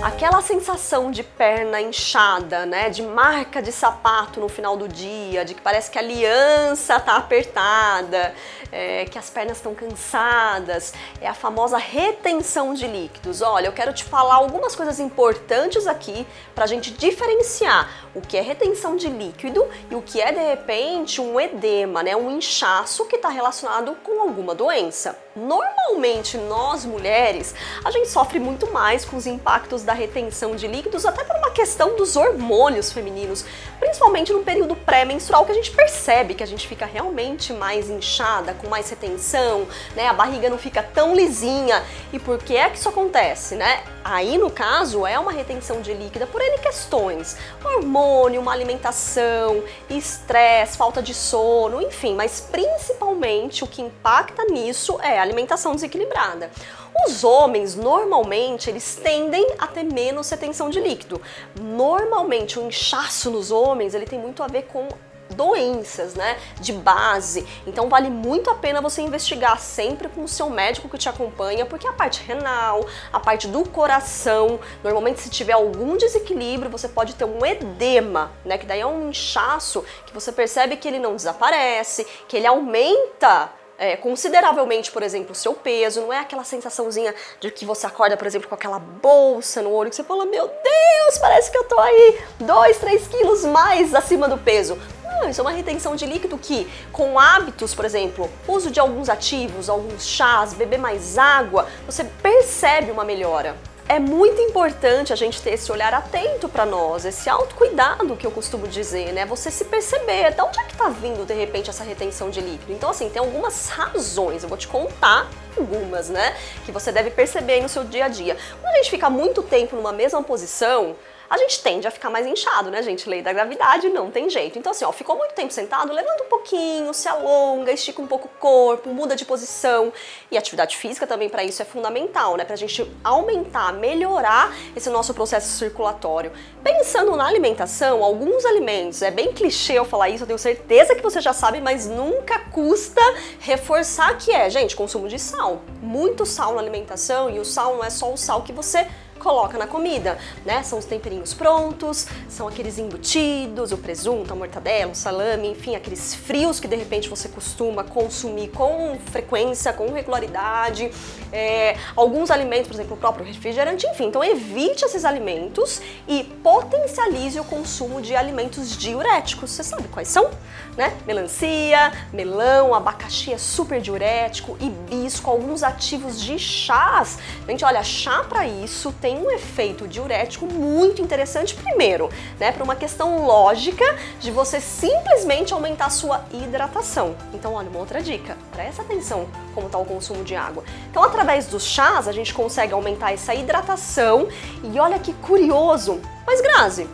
Aquela sensação de perna inchada, né, de marca de sapato no final do dia, de que parece que a aliança tá apertada, que as pernas estão cansadas, é a famosa retenção de líquidos. Olha, eu quero te falar algumas coisas importantes aqui para a gente diferenciar o que é retenção de líquido e o que é, de repente, um edema, né, um inchaço que está relacionado com alguma doença. Normalmente, nós mulheres, a gente sofre muito mais com os impactos da retenção de líquidos, até por uma questão dos hormônios femininos, principalmente no período pré-menstrual, que a gente percebe que a gente fica realmente mais inchada, com mais retenção, né? A barriga não fica tão lisinha. E por que é que isso acontece, né? Aí, no caso, é uma retenção de líquida por N questões. Hormônio, uma alimentação, estresse, falta de sono, enfim. Mas, principalmente, o que impacta nisso é a alimentação desequilibrada. Os homens, normalmente, eles tendem a ter menos retenção de líquido. Normalmente, o inchaço nos homens, ele tem muito a ver com doenças, né, de base. Então vale muito a pena você investigar sempre com o seu médico que te acompanha, porque a parte renal, a parte do coração, normalmente se tiver algum desequilíbrio, você pode ter um edema, né, que daí é um inchaço que você percebe que ele não desaparece, que ele aumenta consideravelmente, por exemplo, o seu peso. Não é aquela sensaçãozinha de que você acorda, por exemplo, com aquela bolsa no olho que você fala, meu Deus, parece que eu tô aí 2, 3 quilos mais acima do peso. Não, isso é uma retenção de líquido que, com hábitos, por exemplo, uso de alguns ativos, alguns chás, beber mais água, você percebe uma melhora. É muito importante a gente ter esse olhar atento para nós, esse autocuidado que eu costumo dizer, né? Você se perceber, de onde é que tá vindo, de repente, essa retenção de líquido? Então, assim, tem algumas razões, eu vou te contar algumas, né? Que você deve perceber aí no seu dia a dia. Quando a gente fica muito tempo numa mesma posição, a gente tende a ficar mais inchado, né, gente? Lei da gravidade, não tem jeito. Então, assim, ó, ficou muito tempo sentado, levanta um pouquinho, se alonga, estica um pouco o corpo, muda de posição. E atividade física também para isso é fundamental, né? Pra gente aumentar, melhorar esse nosso processo circulatório. Pensando na alimentação, alguns alimentos, é bem clichê eu falar isso, eu tenho certeza que você já sabe, mas nunca custa reforçar que gente, consumo de sal. Muito sal na alimentação, e o sal não é só o sal que você coloca na comida, né? São os temperinhos prontos, são aqueles embutidos, o presunto, a mortadela, o salame, enfim, aqueles frios que de repente você costuma consumir com frequência, com regularidade, alguns alimentos, por exemplo, o próprio refrigerante, enfim. Então evite esses alimentos e potencialize o consumo de alimentos diuréticos. Você sabe quais são? Né? Melancia, melão, abacaxi é super diurético, hibisco, alguns ativos de chás. Gente, olha, chá para isso tem um efeito diurético muito interessante, primeiro, né, para uma questão lógica de você simplesmente aumentar a sua hidratação. Então, olha, uma outra dica, presta atenção como está o consumo de água. Então, através dos chás, a gente consegue aumentar essa hidratação e olha que curioso. Mas, Grazi,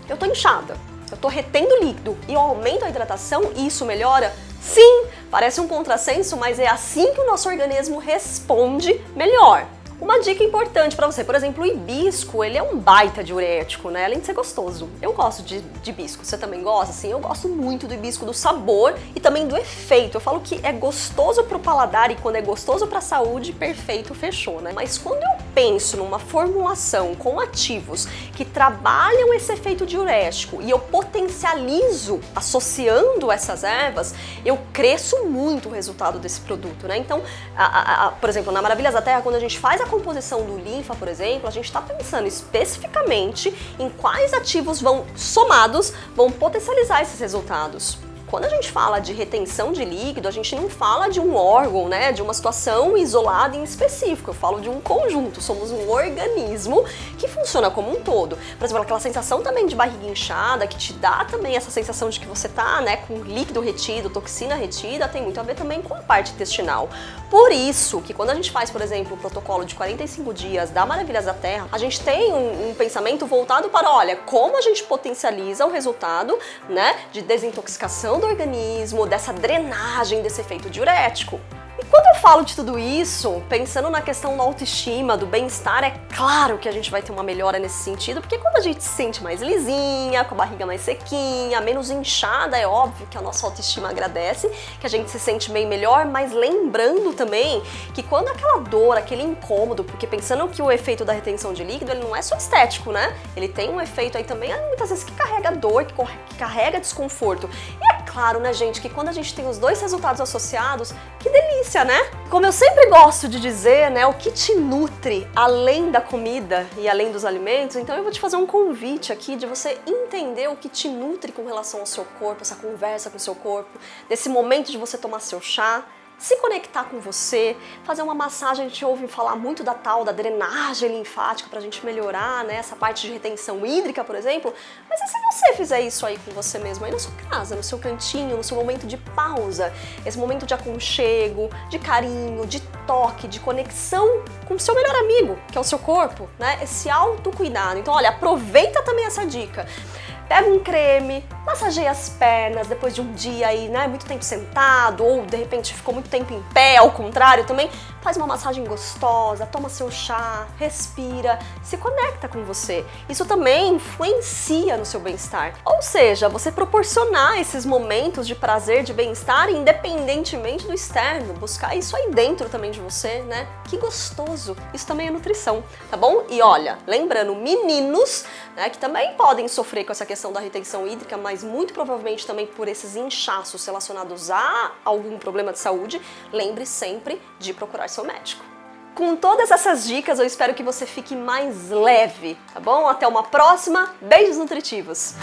eu tô inchada, eu tô retendo líquido e eu aumento a hidratação e isso melhora? Sim, parece um contrassenso, mas é assim que o nosso organismo responde melhor. Uma dica importante para você, por exemplo, o hibisco, ele é um baita diurético, né? Além de ser gostoso. Eu gosto de hibisco, você também gosta? Sim, eu gosto muito do hibisco, do sabor e também do efeito. Eu falo que é gostoso pro paladar e quando é gostoso pra saúde, perfeito, fechou, né? Mas quando eu penso numa formulação com ativos que trabalham esse efeito diurético e eu potencializo associando essas ervas, eu cresço muito o resultado desse produto, né? Então, por exemplo, na Maravilhas da Terra, quando a gente faz a composição do linfa, por exemplo, a gente está pensando especificamente em quais ativos somados vão potencializar esses resultados. Quando a gente fala de retenção de líquido, a gente não fala de um órgão, né, de uma situação isolada em específico, eu falo de um conjunto, somos um organismo que funciona como um todo. Por exemplo, aquela sensação também de barriga inchada, que te dá também essa sensação de que você tá, né, com líquido retido, toxina retida, tem muito a ver também com a parte intestinal. Por isso que quando a gente faz, por exemplo, o protocolo de 45 dias da Maravilhas da Terra, a gente tem um pensamento voltado para, olha, como a gente potencializa o resultado, né, de desintoxicação do organismo, dessa drenagem, desse efeito diurético. E quando eu falo de tudo isso, pensando na questão da autoestima, do bem-estar, é claro que a gente vai ter uma melhora nesse sentido, porque quando a gente se sente mais lisinha, com a barriga mais sequinha, menos inchada, é óbvio que a nossa autoestima agradece, que a gente se sente bem melhor, mas lembrando também que quando aquela dor, aquele incômodo, porque pensando que o efeito da retenção de líquido, ele não é só estético, né? Ele tem um efeito aí também, muitas vezes, que carrega dor, que carrega desconforto. E é claro, né, gente, que quando a gente tem os dois resultados associados, que delícia, né? Como eu sempre gosto de dizer, né, o que te nutre além da comida e além dos alimentos, então eu vou te fazer um convite aqui de você entender o que te nutre com relação ao seu corpo, essa conversa com o seu corpo, desse momento de você tomar seu chá, se conectar com você, fazer uma massagem. A gente ouve falar muito da tal da drenagem linfática pra gente melhorar, né, essa parte de retenção hídrica, por exemplo. Mas e se você fizer isso aí com você mesmo, aí na sua casa, no seu cantinho, no seu momento de pausa, esse momento de aconchego, de carinho, de toque, de conexão com o seu melhor amigo, que é o seu corpo, né, esse autocuidado. Então, olha, aproveita também essa dica. Pega um creme, massageia as pernas depois de um dia aí, né, muito tempo sentado, ou de repente ficou muito tempo em pé, ao contrário também, faz uma massagem gostosa, toma seu chá, respira, se conecta com você. Isso também influencia no seu bem-estar. Ou seja, você proporcionar esses momentos de prazer, de bem-estar, independentemente do externo, buscar isso aí dentro também de você, né? Que gostoso! Isso também é nutrição, tá bom? E olha, lembrando, meninos, né, que também podem sofrer com essa questão da retenção hídrica, mas muito provavelmente também por esses inchaços relacionados a algum problema de saúde, lembre sempre de procurar seu médico. Com todas essas dicas, eu espero que você fique mais leve, tá bom? Até uma próxima. Beijos nutritivos!